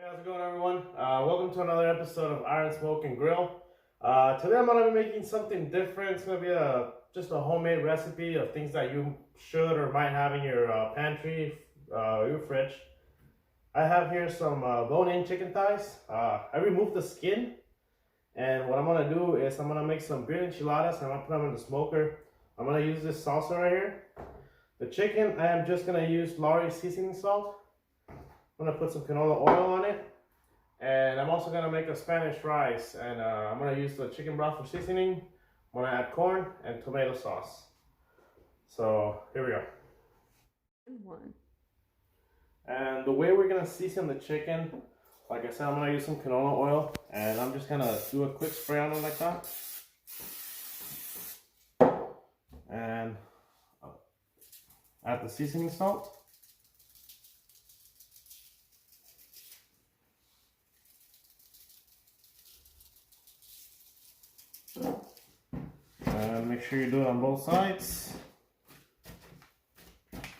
Hey, how's it going, everyone? Welcome to another episode of Iron Smoke and Grill. Today I'm going to be making something different. It's going to be just a homemade recipe of things that you should or might have in your pantry, your fridge. I have here some bone-in chicken thighs. I removed the skin, and what I'm going to do is I'm going to make some grilled enchiladas, and I'm going to put them in the smoker. I'm going to use this salsa right here. The chicken, I am just going to use Lawry's seasoning salt. I'm gonna put some canola oil on it, and I'm also gonna make a Spanish rice, and I'm gonna use the chicken broth for seasoning. I'm gonna add corn and tomato sauce. So here we go. And the way we're gonna season the chicken, like I said, I'm gonna use some canola oil, and I'm just gonna do a quick spray on it like that, and add the seasoning salt. And make sure you do it on both sides.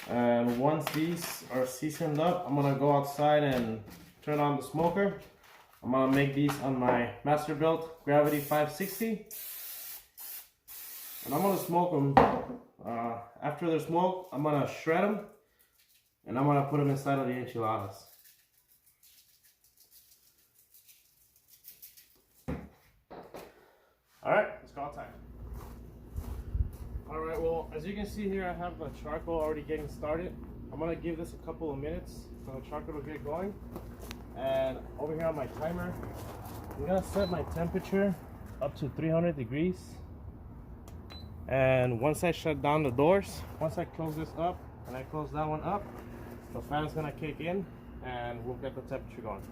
And once these are seasoned up, I'm gonna go outside and turn on the smoker. I'm gonna make these on my Masterbuilt Gravity 560. And I'm gonna smoke them. After they're smoked, I'm gonna shred them, and I'm gonna put them inside of the enchiladas. Alright, let's go outside. Alright, well, as you can see here, I have the charcoal already getting started. I'm going to give this a couple of minutes so the charcoal will get going. And over here on my timer, I'm going to set my temperature up to 300 degrees. And once I shut down the doors, once I close this up and I close that one up, the fan is going to kick in and we'll get the temperature going.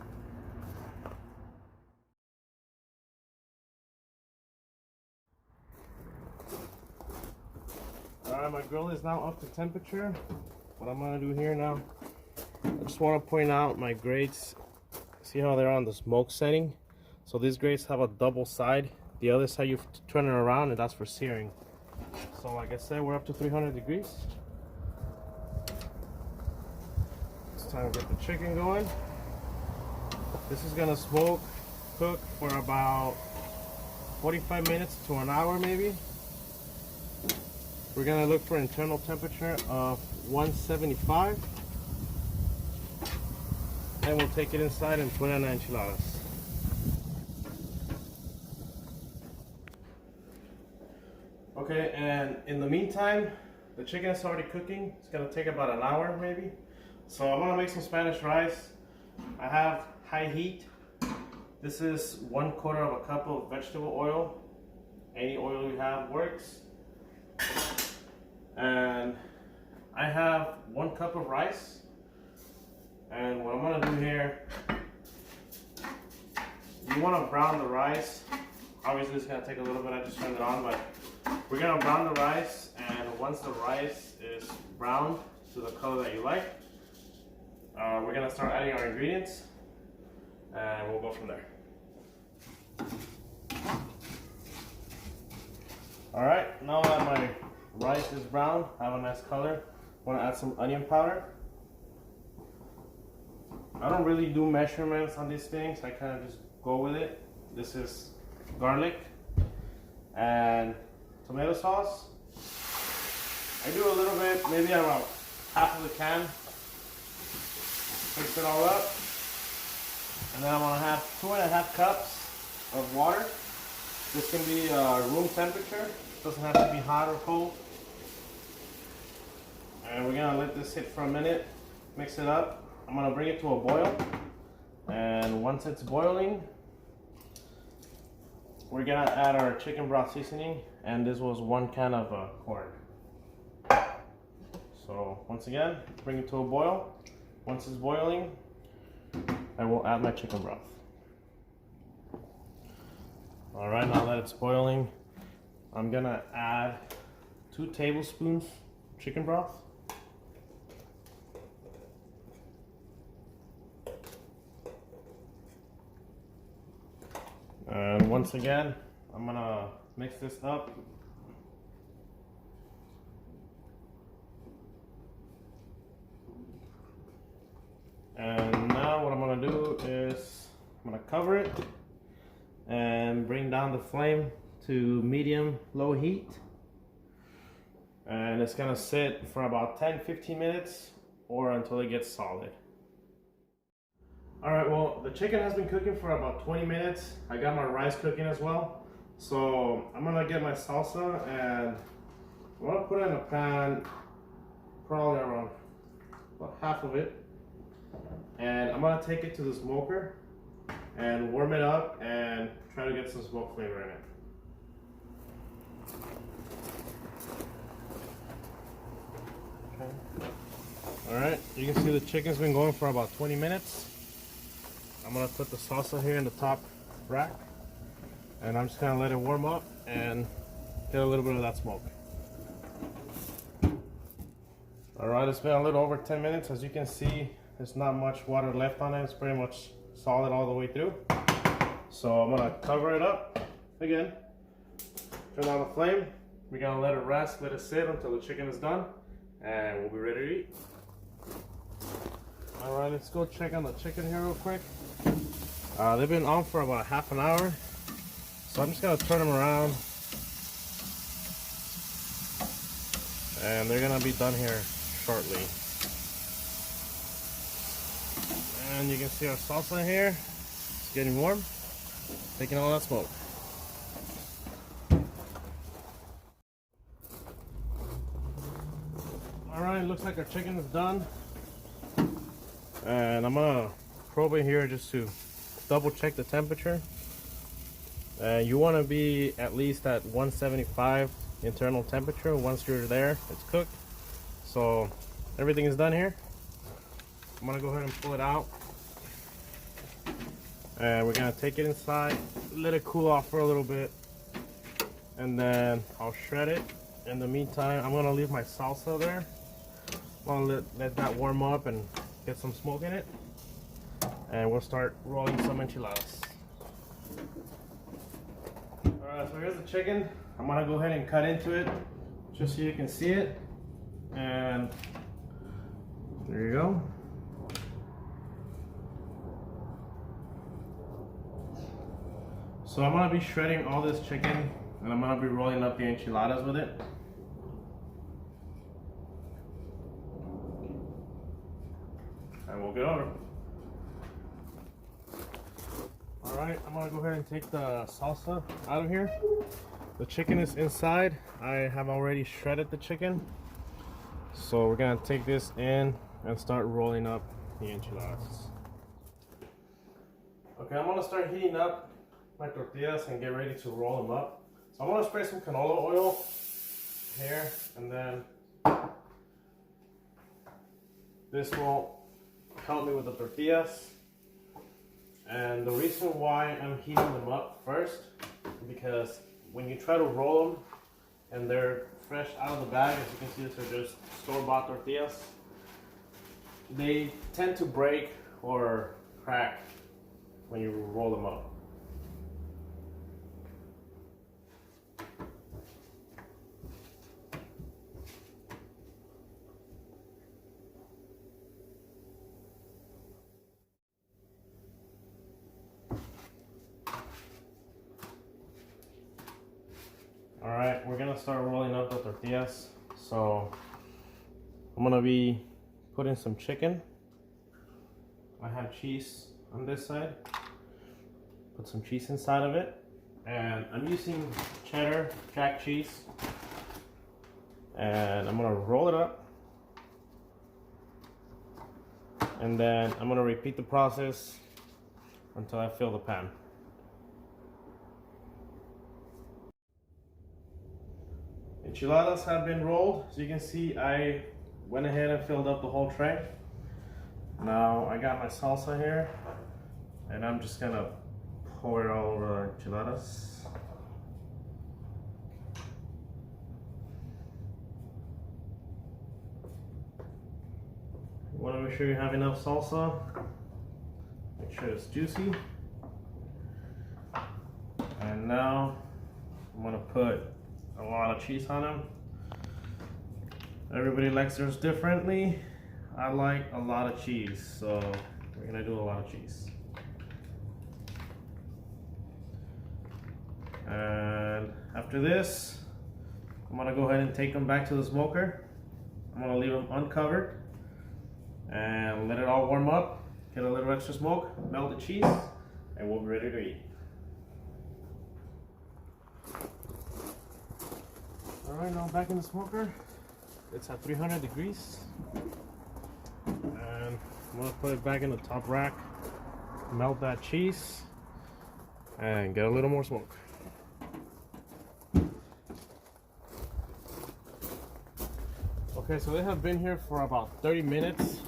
Alright, my grill is now up to temperature. What I'm going to do here now, I just want to point out my grates. See how they're on the smoke setting? So these grates have a double side. The other side you turn it around, and that's for searing. So like I said, we're up to 300 degrees. It's time to get the chicken going. This is going to cook for about 45 minutes to an hour maybe. We're gonna look for internal temperature of 175, and we'll take it inside and put it in the enchiladas. Okay, and in the meantime, the chicken is already cooking. It's gonna take about an hour maybe. So I'm gonna make some Spanish rice. I have high heat. This is 1/4 of a cup of vegetable oil. Any oil you have works. And I have 1 cup of rice, and what I'm going to do here, you want to brown the rice. Obviously it's going to take a little bit, I just turned it on, but we're going to brown the rice, and once the rice is browned to the color that you like, we're going to start adding our ingredients, and we'll go from there. Alright, now that my rice is brown, have a nice color, I want to add some onion powder. I don't really do measurements on these things, I kind of just go with it. This is garlic and tomato sauce. I do a little bit, maybe about half of the can. Mix it all up, and then I'm going to have 2.5 cups of water. This can be room temperature. Doesn't have to be hot or cold. And we're gonna let this sit for a minute, mix it up. I'm gonna bring it to a boil, and once it's boiling, we're gonna add our chicken broth seasoning, and this was 1 can of corn. So once again, bring it to a boil. Once it's boiling, I will add my chicken broth. Alright, now that it's boiling, I'm gonna add 2 tablespoons chicken broth. And once again, I'm gonna mix this up. And now what I'm gonna do is I'm gonna cover it and bring down the flame to medium low heat, and it's gonna sit for about 10-15 minutes or until it gets solid. All right, well, the chicken has been cooking for about 20 minutes. I got my rice cooking as well. So I'm gonna get my salsa and I'm gonna put it in a pan, probably around about half of it. And I'm gonna take it to the smoker and warm it up and try to get some smoke flavor in it. Okay. All right, you can see the chicken's been going for about 20 minutes. I'm gonna put the salsa here in the top rack, and I'm just gonna let it warm up and get a little bit of that smoke. All right, it's been a little over 10 minutes. As you can see, there's not much water left on it. It's pretty much solid all the way through. So I'm gonna cover it up again, turn on the flame. We're gonna let it rest, let it sit until the chicken is done, and we'll be ready to eat. All right, let's go check on the chicken here real quick. They've been on for about half an hour, so I'm just gonna turn them around, and they're gonna be done here shortly. And you can see our salsa here. It's getting warm, taking all that smoke. All right, looks like our chicken is done, and I'm gonna probe it here just to double check the temperature. You want to be at least at 175 internal temperature. Once you're there, it's cooked. So everything is done here. I'm gonna go ahead and pull it out, and we're gonna take it inside, let it cool off for a little bit, and then I'll shred it. In the meantime, I'm gonna leave my salsa there. I'm gonna let that warm up and get some smoke in it, and we'll start rolling some enchiladas. Alright, so here's the chicken. I'm gonna go ahead and cut into it just so you can see it. And there you go. So I'm gonna be shredding all this chicken, and I'm gonna be rolling up the enchiladas with it. And we'll get over. Alright, I'm gonna go ahead and take the salsa out of here. The chicken is inside. I have already shredded the chicken. So we're gonna take this in and start rolling up the enchiladas. Okay, I'm gonna start heating up my tortillas and get ready to roll them up. So I'm gonna spray some canola oil here, and then this will help me with the tortillas. And the reason why I'm heating them up first, because when you try to roll them and they're fresh out of the bag, as you can see, these are just store-bought tortillas, they tend to break or crack when you roll them up. Alright, we're gonna start rolling up the tortillas. So I'm gonna be putting some chicken. I have cheese on this side. Put some cheese inside of it. And I'm using cheddar jack cheese. And I'm gonna roll it up. And then I'm gonna repeat the process until I fill the pan. Enchiladas have been rolled. As you can see, I went ahead and filled up the whole tray. Now I got my salsa here, and I'm just gonna pour it all over our enchiladas. You want to make sure you have enough salsa. Make sure it's juicy. And now I'm gonna put a lot of cheese on them. Everybody likes theirs differently. I like a lot of cheese, so we're gonna do a lot of cheese. And after this, I'm gonna go ahead and take them back to the smoker. I'm gonna leave them uncovered and let it all warm up, get a little extra smoke, melt the cheese, and we'll be ready to eat. All right, now back in the smoker. It's at 300 degrees. And I'm gonna put it back in the top rack, melt that cheese, and get a little more smoke. Okay, so they have been here for about 30 minutes.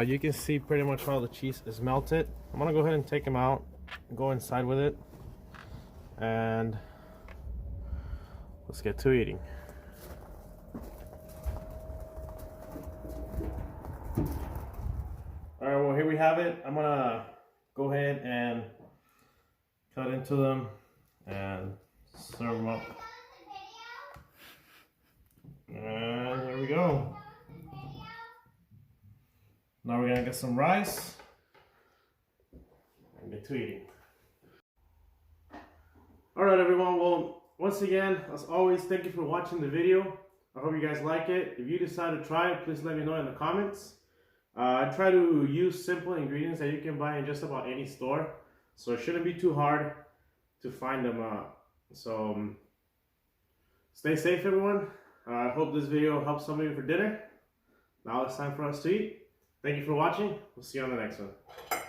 You can see pretty much all the cheese is melted. I'm gonna go ahead and take them out, go inside with it, and let's get to eating. All right, well, here we have it. I'm gonna go ahead and cut into them and serve them up. And here we go. Now we're gonna get some rice and get to eating. All right, everyone. Well, once again, as always, thank you for watching the video. I hope you guys like it. If you decide to try it, please let me know in the comments. I try to use simple ingredients that you can buy in just about any store, so it shouldn't be too hard to find them. Stay safe, everyone. I hope this video helps some of you for dinner. Now it's time for us to eat. Thank you for watching. We'll see you on the next one.